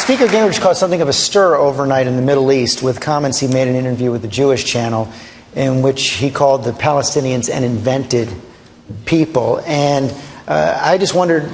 Speaker Gingrich caused something of a stir overnight in the Middle East with comments he made in an interview with the Jewish channel in which he called the Palestinians an invented people. And I just wondered,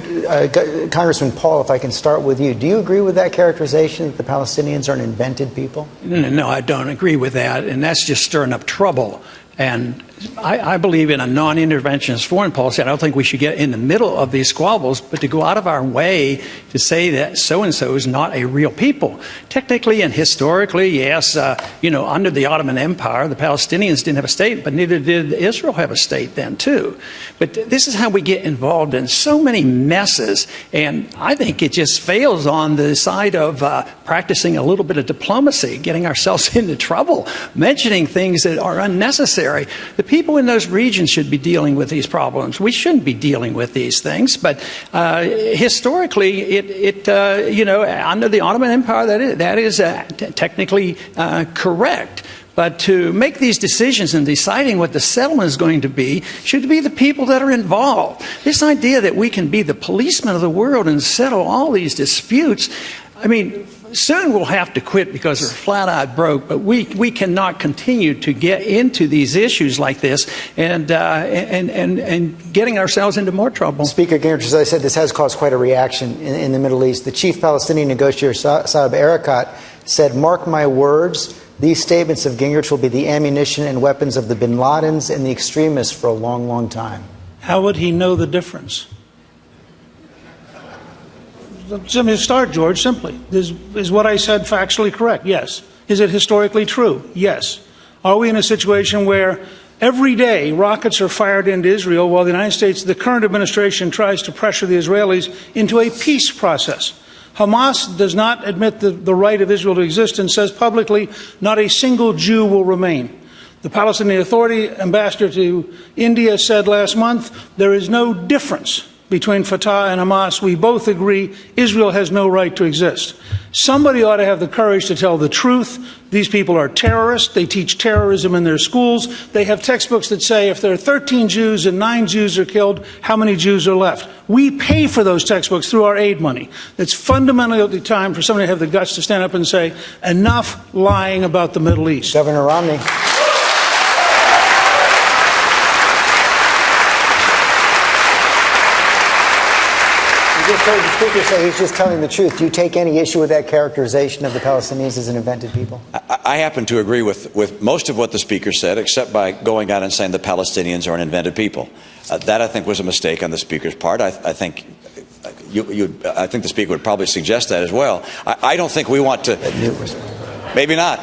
Congressman Paul, if I can start with you. Do you agree with that characterization that the Palestinians are an invented people? No, I don't agree with that. And that's just stirring up trouble. And I believe in a non-interventionist foreign policy. I don't think we should get in the middle of these squabbles, but to go out of our way to say that so-and-so is not a real people. Technically and historically, yes, under the Ottoman Empire, the Palestinians didn't have a state, but neither did Israel have a state then, too. But this is how we get involved in so many messes, and I think it just fails on the side of practicing a little bit of diplomacy, getting ourselves into trouble, mentioning things that are unnecessary. The people in those regions should be dealing with these problems. We shouldn't be dealing with these things. But historically, under the Ottoman Empire, that is technically correct. But to make these decisions and deciding what the settlement is going to be should be the people that are involved. This idea that we can be the policemen of the world and settle all these disputes, I mean, soon we'll have to quit because we're flat-out broke, but we cannot continue to get into these issues like this and getting ourselves into more trouble. Speaker Gingrich, as I said, this has caused quite a reaction in the Middle East. The chief Palestinian negotiator, Saeb Erekat, said, "Mark my words, these statements of Gingrich will be the ammunition and weapons of the bin Ladens and the extremists for a long, long time." How would he know the difference? Let me start, George, simply. Is what I said factually correct? Yes. Is it historically true? Yes. Are we in a situation where every day rockets are fired into Israel while the United States, the current administration, tries to pressure the Israelis into a peace process? Hamas does not admit the right of Israel to exist and says publicly not a single Jew will remain. The Palestinian Authority ambassador to India said last month there is no difference between Fatah and Hamas. We both agree Israel has no right to exist. Somebody ought to have the courage to tell the truth. These people are terrorists. They teach terrorism in their schools. They have textbooks that say if there are 13 Jews and 9 Jews are killed, how many Jews are left? We pay for those textbooks through our aid money. It's fundamentally time for somebody to have the guts to stand up and say, enough lying about the Middle East. Governor Romney. You just heard the speaker say he's just telling the truth. Do you take any issue with that characterization of the Palestinians as an invented people? I happen to agree with most of what the speaker said, except by going out and saying the Palestinians are an invented people. That, I think, was a mistake on the speaker's part. I think the speaker would probably suggest that as well. I don't think we want to. Maybe not.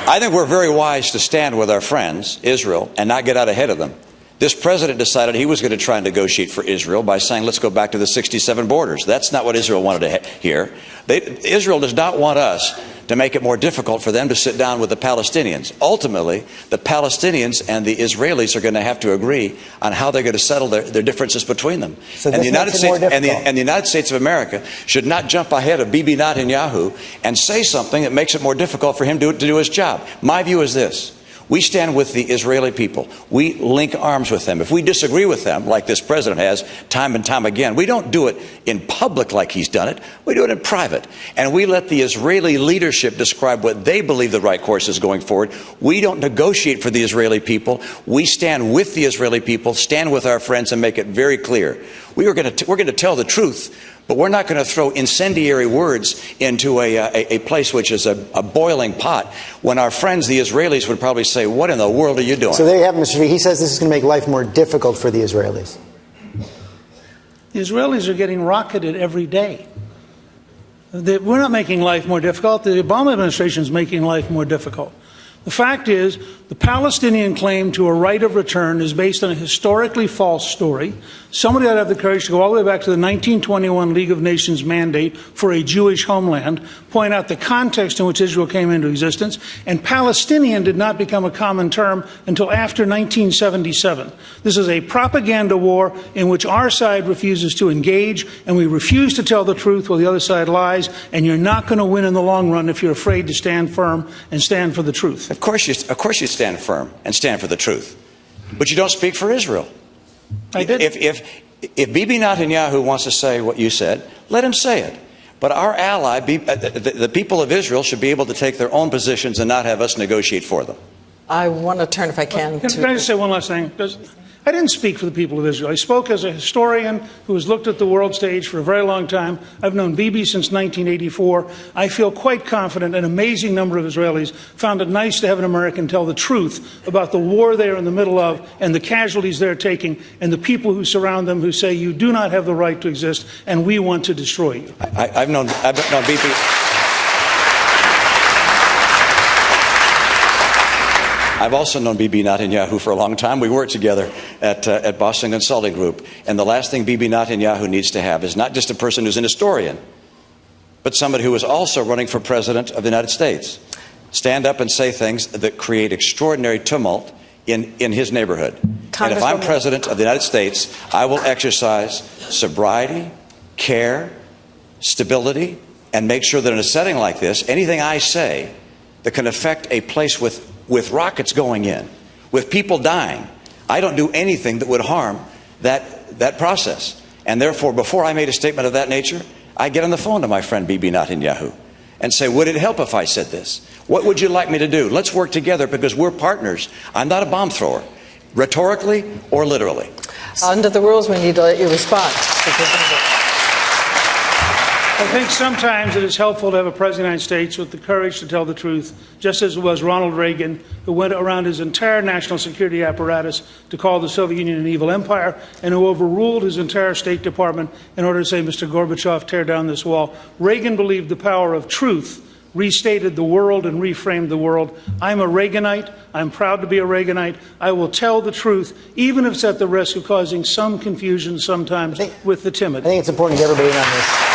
I think we're very wise to stand with our friends, Israel, and not get out ahead of them. This president decided he was going to try and negotiate for Israel by saying, let's go back to the 67 borders. That's not what Israel wanted to hear. Israel does not want us to make it more difficult for them to sit down with the Palestinians. Ultimately, the Palestinians and the Israelis are going to have to agree on how they're going to settle their differences between them. So and the United States of America should not jump ahead of Bibi Netanyahu and say something that makes it more difficult for him to do his job. My view is this. We stand with the Israeli people. We link arms with them. If we disagree with them, like this president has time and time again, we don't do it in public like he's done it. We do it in private. And we let the Israeli leadership describe what they believe the right course is going forward. We don't negotiate for the Israeli people. We stand with the Israeli people, stand with our friends, and make it very clear. We're going to tell the truth, but we're not going to throw incendiary words into a place which is a boiling pot when our friends, the Israelis, would probably say, what in the world are you doing? So there you have it, Mr. Speaker. He says this is going to make life more difficult for the Israelis. The Israelis are getting rocketed every day. We're not making life more difficult. The Obama administration is making life more difficult. The fact is, the Palestinian claim to a right of return is based on a historically false story. Somebody ought to have the courage to go all the way back to the 1921 League of Nations mandate for a Jewish homeland, point out the context in which Israel came into existence, and Palestinian did not become a common term until after 1977. This is a propaganda war in which our side refuses to engage, and we refuse to tell the truth while the other side lies, and you're not going to win in the long run if you're afraid to stand firm and stand for the truth. Of course you stand firm and stand for the truth, but you don't speak for Israel. I did. If Bibi Netanyahu wants to say what you said, let him say it. But our ally, the people of Israel, should be able to take their own positions and not have us negotiate for them. I want to turn, if I can, Can I just say one last thing? I didn't speak for the people of Israel. I spoke as a historian who has looked at the world stage for a very long time. I've known Bibi since 1984. I feel quite confident an amazing number of Israelis found it nice to have an American tell the truth about the war they're in the middle of and the casualties they're taking and the people who surround them who say you do not have the right to exist and we want to destroy you. I've known Bibi. I've also known Bibi Netanyahu for a long time. We worked together at Boston Consulting Group. And the last thing Bibi Netanyahu needs to have is not just a person who's an historian, but somebody who is also running for president of the United States. Stand up and say things that create extraordinary tumult in his neighborhood. And if I'm president of the United States, I will exercise sobriety, care, stability, and make sure that in a setting like this, anything I say that can affect a place with rockets going in, with people dying, I don't do anything that would harm that process. And therefore, before I made a statement of that nature, I get on the phone to my friend Bibi Netanyahu and say, would it help if I said this? What would you like me to do? Let's work together because we're partners. I'm not a bomb thrower, rhetorically or literally. Under the rules, we need to let you respond. I think sometimes it is helpful to have a president of the United States with the courage to tell the truth, just as it was Ronald Reagan, who went around his entire national security apparatus to call the Soviet Union an evil empire, and who overruled his entire State Department in order to say, Mr. Gorbachev, tear down this wall. Reagan believed the power of truth restated the world and reframed the world. I'm a Reaganite. I'm proud to be a Reaganite. I will tell the truth, even if it's at the risk of causing some confusion sometimes with the timid. I think it's important to get everybody in on this.